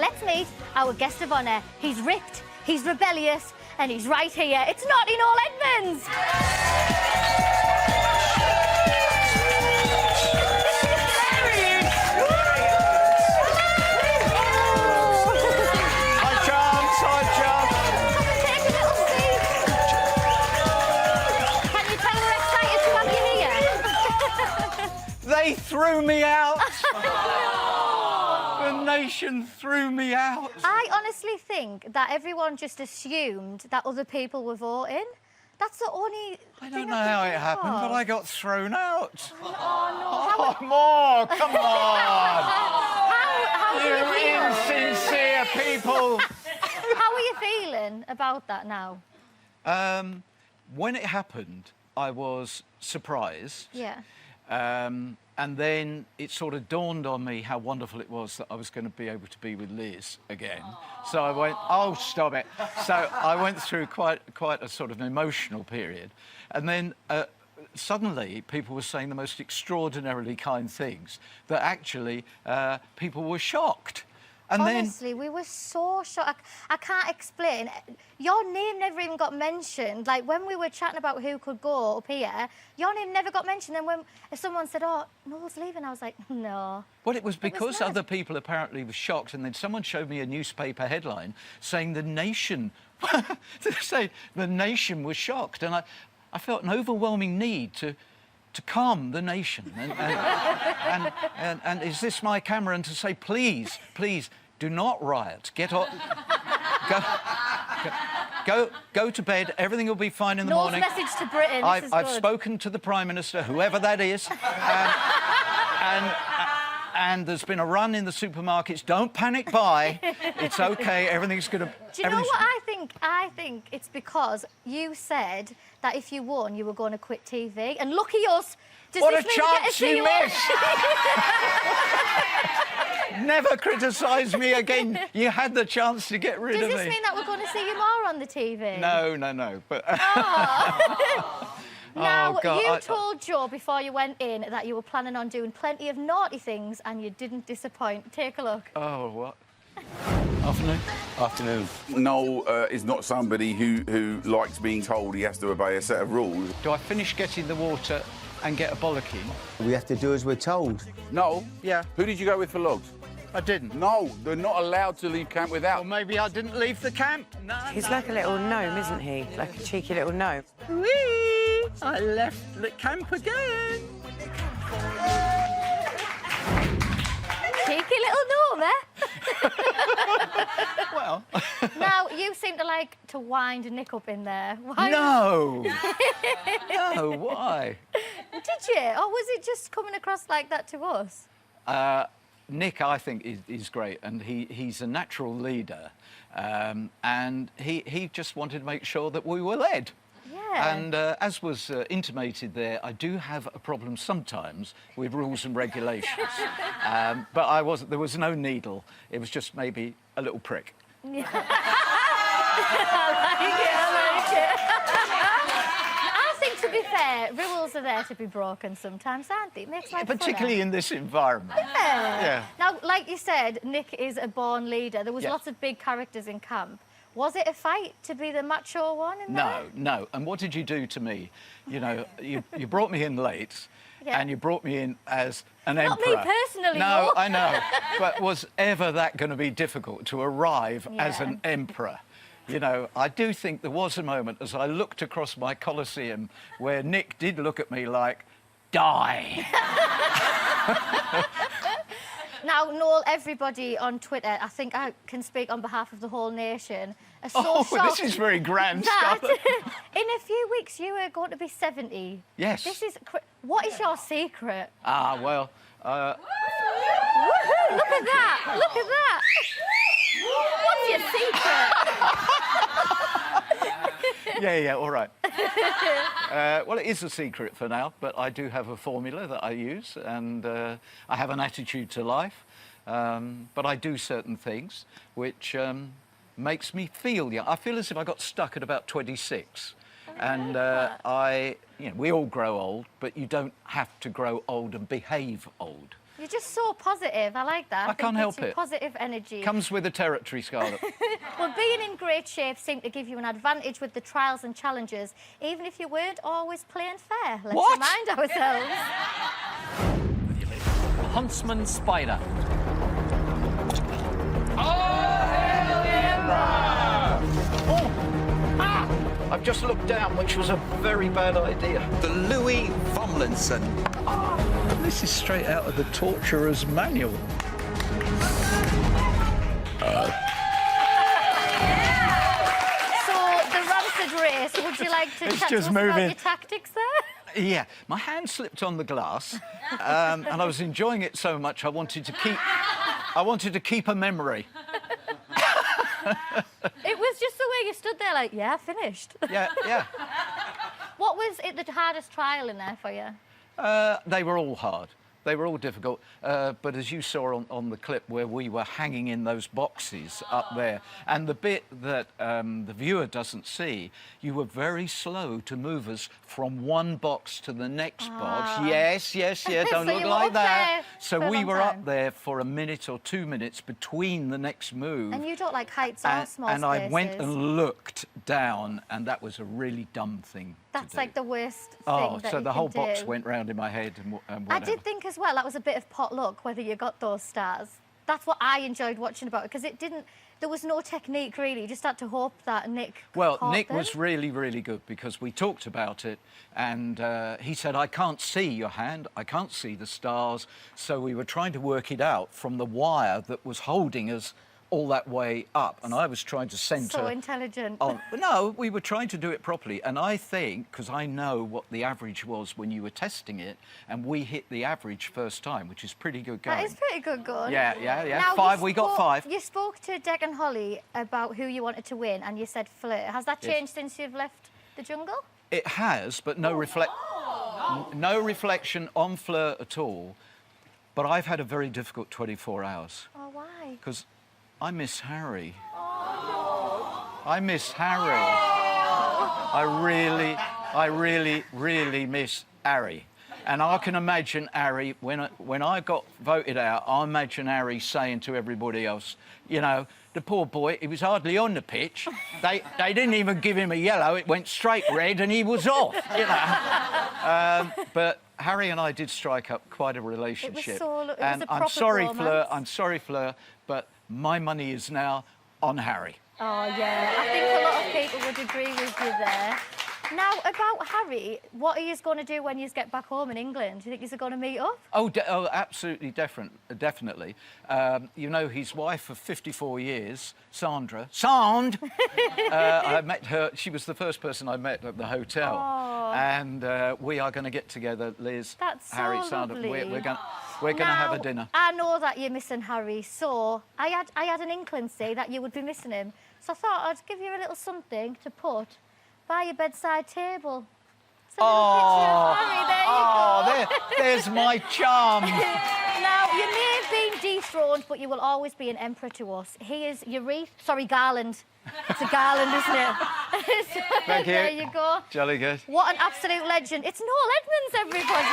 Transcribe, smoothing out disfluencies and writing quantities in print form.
Let's meet our guest of honour. He's ripped, he's rebellious, and he's right here. It's Naughty Noel Edmonds! They threw me out. The nation threw me out. I honestly think that everyone just assumed that other people were voting. That's the only I don't know how it happened, but I got thrown out. Oh, no. More, come on. How You do you feel? insincere people. How are you feeling about that now? When it happened, I was surprised. Yeah. And then it sort of dawned on me how wonderful it was that I was going to be able to be with Liz again. So I went, oh, stop it. So I went through quite a sort of emotional period. And then suddenly people were saying the most extraordinarily kind things that actually people were shocked. And honestly, we were so shocked. I can't explain. Your name never even got mentioned. Like, when we were chatting about who could go up here, your name never got mentioned. And when someone said, oh, Noel's leaving, I was like, no. Well, it was because other people apparently were shocked, and then someone showed me a newspaper headline saying the nation... say the nation was shocked. And I felt an overwhelming need to calm the nation. And is this my camera? And to say, please, do not riot. Get on... Go to bed. Everything will be fine in the morning. Noel's message to Britain. I've spoken to the Prime Minister, whoever that is, and there's been a run in the supermarkets. Don't panic, buy. It's OK. Everything's going to... Do you know what I think? I think it's because you said that if you won, you were going to quit TV. And lucky us. What a chance you missed! Never criticise me again. You had the chance to get rid of me. Does this mean that we're going to see you more on the TV? No. But... Now, oh, God, you told Joe before you went in that you were planning on doing plenty of naughty things, and you didn't disappoint. Take a look. Oh, what? Afternoon. Afternoon. Noel is not somebody who likes being told he has to obey a set of rules. Do I finish getting the water and get a bollocking? We have to do as we're told. Noel? Yeah. Who did you go with for logs? I didn't. No, they're not allowed to leave camp without... Well, maybe I didn't leave the camp. No, He's like a little gnome, isn't he? Like a cheeky little gnome. Whee! I left the camp again. Cheeky little gnome, eh? Well... Now, you seem to like to wind Nick up in there. Why? No! No, why? Did you? Or was it just coming across like that to us? Nick, I think, is great, and he's a natural leader, and he just wanted to make sure that we were led. Yeah. And as was intimated there, I do have a problem sometimes with rules and regulations. But there was no needle. It was just maybe a little prick. Yeah. I like it. I think, to be fair, rules are there to be broken sometimes, aren't they? It makes life particularly funner. in this environment. Yeah. Now, like you said, Nick is a born leader. There was lots of big characters in camp. Was it a fight to be the macho one in there? No. And what did you do to me? You know, you brought me in late, and you brought me in as an emperor. Not me personally, No, no. I know. But was ever that going to be difficult to arrive as an emperor? You know, I do think there was a moment as I looked across my Colosseum where Nick did look at me like, die. Now, Noel, everybody on Twitter, I think I can speak on behalf of the whole nation, are so shocked. This is very grand that stuff. in a few weeks you are going to be 70. Yes. This is... What is your secret? Ah, well... Woohoo! Look at that! Look at that! What's your secret? Yeah, all right. Well, it is a secret for now, but I do have a formula that I use, and I have an attitude to life, but I do certain things which makes me feel young. I feel as if I got stuck at about 26, and I we all grow old, but you don't have to grow old and behave old. You're just so positive. I like that. I can't help it's your it. Positive energy. Comes with the territory, Scarlett. Well, being in great shape seemed to give you an advantage with the trials and challenges, even if you weren't always playing fair. Let's What? remind ourselves. Huntsman Spider. I've just looked down, which was a very bad idea. The Louis Tomlinson. This is straight out of the Torturer's Manual. So, the Ramsted race, would you like to It's chat just to us about moving. your tactics there? Yeah, my hand slipped on the glass, and I was enjoying it so much I wanted to keep a memory. It was just the way you stood there, like, yeah, finished. Yeah. What was it the hardest trial in there for you? They were all hard. They were all difficult. But as you saw on the clip where we were hanging in those boxes up there, and the bit that the viewer doesn't see, you were very slow to move us from one box to the next box. Yes, don't So look you were like up that. there So for a we long were time. up there for a minute or 2 minutes between the next move. And you don't like heights or small and I went spaces. and looked down, and that was a really dumb thing That's to do. like the worst thing Oh, that so you the can whole box do. went round in my head and I whatever. did think as well that was a bit of pot luck whether you got those stars. That's what I enjoyed watching about it, because there was no technique really. You just had to hope that Nick Well, caught Nick them. was really, really good, because we talked about it, and he said, I can't see your hand, I can't see the stars. So we were trying to work it out from the wire that was holding us all that way up, and I was trying to centre... So intelligent. Oh, no, we were trying to do it properly, and I think, because I know what the average was when you were testing it, and we hit the average first time, which is pretty good going. That is pretty good going. Yeah. Now, Five, we got 5. You spoke to Dec and Holly about who you wanted to win, and you said Fleur. Has that Yes. changed since you've left the jungle? It has, but no reflection on Fleur at all. But I've had a very difficult 24 hours. Oh, why? Because I miss Harry. I miss Harry. I really miss Harry. And I can imagine Harry, when I got voted out, I imagine Harry saying to everybody else, the poor boy, he was hardly on the pitch. They didn't even give him a yellow, it went straight red and he was off, But Harry and I did strike up quite a relationship. it was and a proper I'm sorry, Fleur, but my money is now on Harry. Oh, yeah. I think a lot of people would agree with you there. Now, about Harry, what are you going to do when you get back home in England? Do you think you're going to meet up? Oh, absolutely, definitely. His wife of 54 years, Sandra. I met her. She was the first person I met at the hotel. Oh. And we are going to get together, Liz, That's Harry, so Sandra. lovely. We're going to have a dinner. I know that you're missing Harry, so I had an inkling-see that you would be missing him. So I thought I'd give you a little something to put by your bedside table. It's a little picture of Harry. There you go. There's my charm. Now, you may have been dethroned, but you will always be an emperor to us. He is your wreath. Sorry, garland. It's a garland, isn't it? So, Thank you. There you go. Jolly good. What an absolute legend. It's Noel Edmonds, everybody.